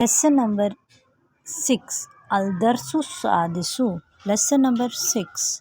Lesson number 6 Al-Darsu Sadisu. Lesson number 6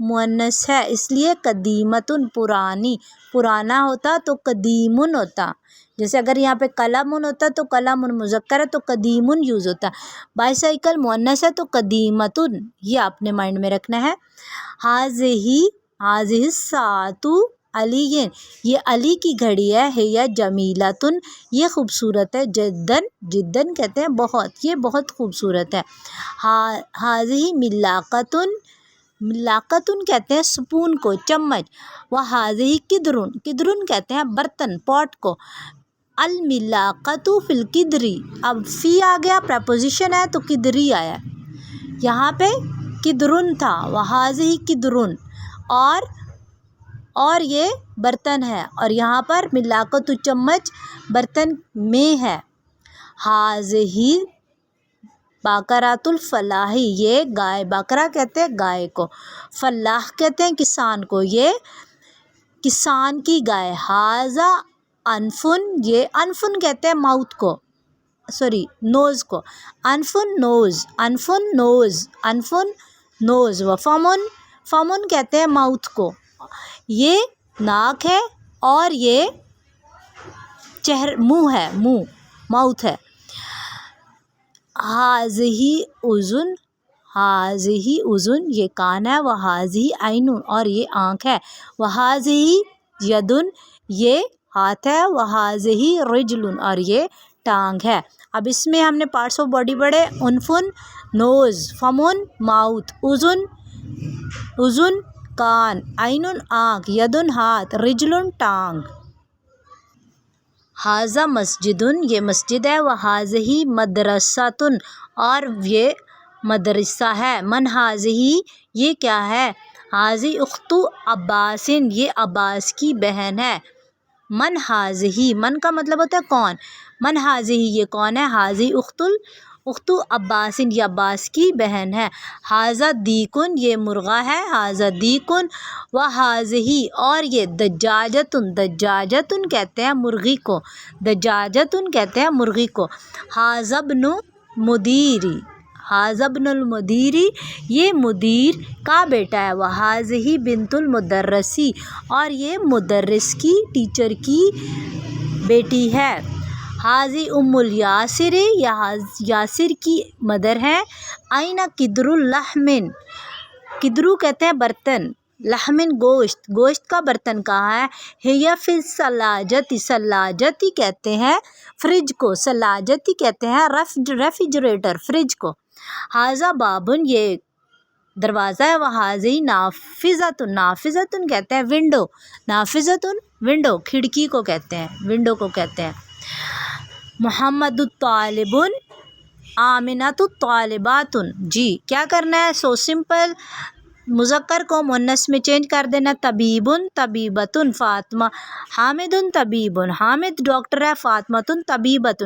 مؤنث ہے اس لیے قدیمتن پرانی، پرانا ہوتا تو قدیمن ہوتا. جیسے اگر یہاں پہ قلمن ہوتا تو قلمن مذکر ہے تو قدیمن یوز ہوتا. بائسیکل مؤنث ہے تو قدیمتن، یہ آپ نے مائنڈ میں رکھنا ہے. ہاذہ الساعۃ علی، یہ علی کی گھڑی ہے. ہی جمیلۃن، یہ خوبصورت ہے. جدن، جدن کہتے ہیں بہت، یہ بہت خوبصورت ہے. ہاذہ ملاقۃن، ملاقۃن کہتے ہیں سپون کو، چمچ. وہاذہ قدرن، قدرن کہتے ہیں برتن، پاٹ کو. الملاقۃ فی القدری، اب فی آ گیا، پریپوزیشن ہے تو قدری آیا. یہاں پہ قدرن تھا، وہاذہ قدرن، اور یہ برتن ہے، اور یہاں پر ملاقۃ چمچ برتن میں ہے. ہاذہ باقرۃ الفلاح، یہ گائے، باقرہ کہتے ہیں گائے کو، فلاح کہتے ہیں کسان کو، یہ کسان کی گائے. ہاذا انفن، یہ انفن کہتے ہیں ماؤتھ کو، سوری نوز کو. انفن نوز، انفن نوز، انفن نوز. وفمن، فمن کہتے ہیں ماؤتھ کو، یہ ناک ہے، اور یہ منہ ہے، منہ، ماؤتھ ہے. ہاذہ اذن، ہاذہ اذن، یہ کان ہے. وہاذہ عین، اور یہ آنکھ ہے. وہاذہ یدن، یہ ہاتھ ہے. وہاذہ رجل، اور یہ ٹانگ ہے. اب اس میں ہم نے پارٹس آف باڈی پڑھے. انفن نوز، فمن ماؤتھ، اذن، اذن کان، عین آنکھ، یدن ہاتھ، رجل ٹانگ. ہاذا مسجدن، یہ مسجد ہے. وہاذہ مدرسۃن، اور یہ مدرسہ ہے. من ہاذہ، یہ کیا ہے. ہاذہ اخت عباس، یہ عباس کی بہن ہے. من ہاذہ، من کا مطلب ہوتا ہے کون. من ہاذہ، یہ کون ہے. ہاذہ اخت عباس، یہ عباس کی بہن ہے. ہاذا دیکن، یہ مرغا ہے. ہاذا دیکن. وہاذہ، اور یہ دجاجتن، دجاجتن کہتے ہیں مرغی کو، دجاجتن کہتے ہیں مرغی کو. ہاذا ابن مدیری، ہاذا ابن المدیری، یہ مدیر کا بیٹا ہے. وہاذہ بنت المدرسی، اور یہ مدرس کی، ٹیچر کی بیٹی ہے. ہاذہ ام الیاسر، یاسر کی مدر ہے. این قدر اللحم، قدرو کہتے ہیں برتن، لحمن گوشت، گوشت کا برتن کہاں ہے. ہی فی الثلاجۃ، ثلاجتی کہتے ہیں فریج کو، ثلاجتی کہتے ہیں ریفریجریٹر، فریج کو. ہاذا بابن، یہ دروازہ ہے. وہاذہ نافذۃ، نافذۃ کہتے ہیں ونڈو، نافذۃ ونڈو، کھڑکی کو کہتے ہیں، ونڈو کو کہتے ہیں. محمد طالب، آمنۃ طالبات. جی کیا کرنا ہے، سو سمپل. مذکر کو مؤنث میں چینج کر دینا. طبیب طبیبۃ، فاطمہ حامد طبیب، حامد ڈاکٹر ہے. فاطمۃ طبیبۃ،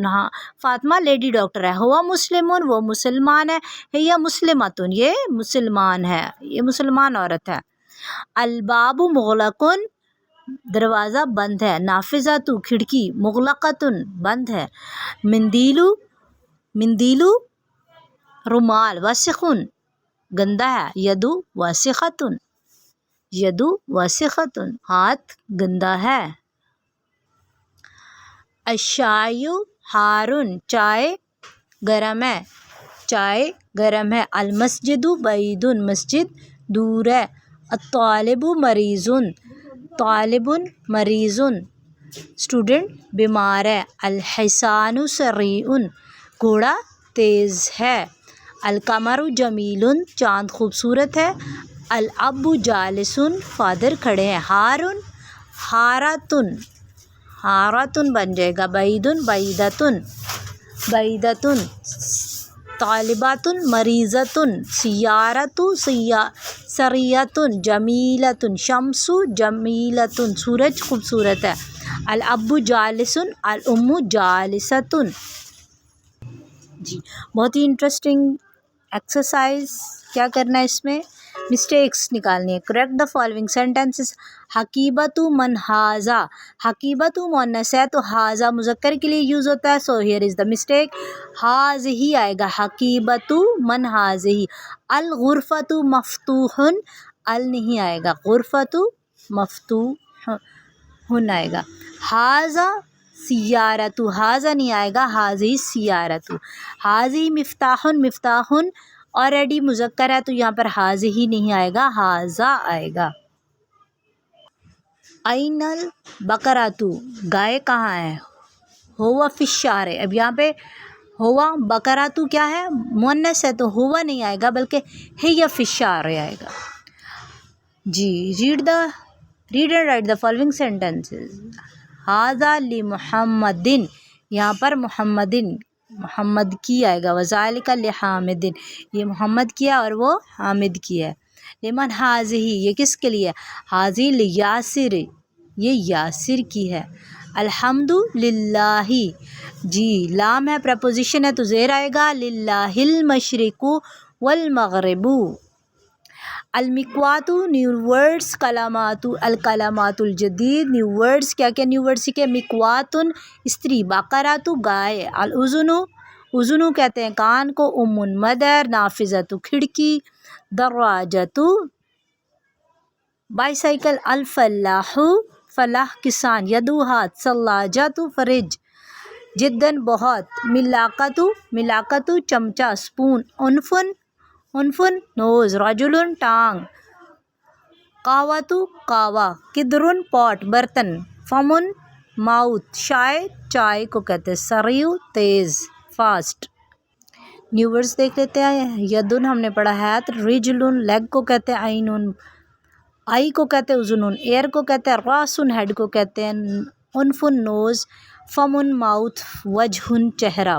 فاطمہ لیڈی ڈاکٹر ہے. ہوا مسلم، وہ مسلمان ہے. ہی مسلمۃ، یہ مسلمان ہے، یہ مسلمان عورت ہے. الباب مغلق، دروازہ بند ہے. نافذۃ، کھڑکی. مغلقۃ، بند ہے. مندیل، مندیل رومال. وسخ، گندا ہے. ید واسخۃ، ید واسخۃ، ہاتھ گندا ہے. الشائی حار، چائے گرم ہے، چائے گرم ہے. المسجد بعید، مسجد دور ہے. الطالب مریض، طالب مریض، اسٹوڈنٹ بیمار ہے. الحصان سریع، گھوڑا تیز ہے. القمر جمیل، چاند خوبصورت ہے. الاب جالس، فادر کھڑے ہیں. ہارن ہاراتن، ہاراتن بن جائے گا. بعیدن بعیدتن، بعیدتن. طالباتن مریضتن. سیارت سریعتن. جمیلتن، شمس جمیلتن، سورج خوبصورت ہے. الاب جالس، الام جالستن. جی بہت ہی انٹرسٹنگ ایکسرسائز. کیا کرنا ہے اس میں، مسٹیکس نکالنی ہے. Correct the following sentences. حقیبۃ من ہاذا، حقیبۃ مؤنث ہے تو ہاذا مذکر کے لیے یوز ہوتا ہے. So here is the mistake, ہاذہ آئے گا. حقیبۃ من ہاذہ. الغرفۃ مفتوح، ال نہیں آئے گا، غرفۃ مفتوح آئے گا، ھذا سیارۃ، ھذا نہیں آئے گا، ھذی سیارۃ، ھذی مفتاح، مفتاح آلریڈی مذکر ہے تو یہاں پر ھذی نہیں آئے گا، ھذا آئے گا۔ این البقرۃ، گائے کہاں ہے، ہوا فی الشارع، اب یہاں پہ ہوا بقرۃ کیا ہے، مؤنث ہے تو ہوا نہیں آئے گا بلکہ ہی فی الشارع آئے گا۔ جی read and write the following sentences. ھذا لمحمد، یہاں پر محمد کی آئے گا، وذالک لحامد، یہ محمد کی ہے اور وہ حامد کی ہے۔ لمن ھذہ، یہ کس کے لیے، ھذہ لیاسر، یہ یاسر کی ہے۔ الحمد للہ، جی لام ہے پریپوزیشن ہے تو زیر آئے گا، للہ المشرق والمغرب۔ المکوات، نیو ورڈس، کلمات، الکلمات الجدید، نیو ورڈس، کیا کیا نیو ورڈس سیکھے، مکوات استری، بقرۃ گائے، الاذن، اذن کہتے ہیں کان کو، مدر، نافذۃ کھڑکی، دراجۃ بائیسائیکل، الفلاح فلاح کسان، یدو ہاتھ، ثلاجۃ فریج، جداً بہت، ملاقۃ چمچہ اسپون، انفن نوز، رجل ٹانگ، قہوۃ قہوہ، قدر پاٹ برتن، فمن ماؤتھ، چائے کو کہتے ہیں، سریع تیز فاسٹ۔ نیو ورڈس دیکھ لیتے ہیں، یدن ہم نے پڑھا ہے، رجل لیگ کو کہتے ہیں، عین آئی کو کہتے ہیں، اذن ایئر کو کہتے ہیں، راسن ہیڈ کو کہتے ہیں، انفن نوز، فمن ماؤتھ، وجہ چہرہ۔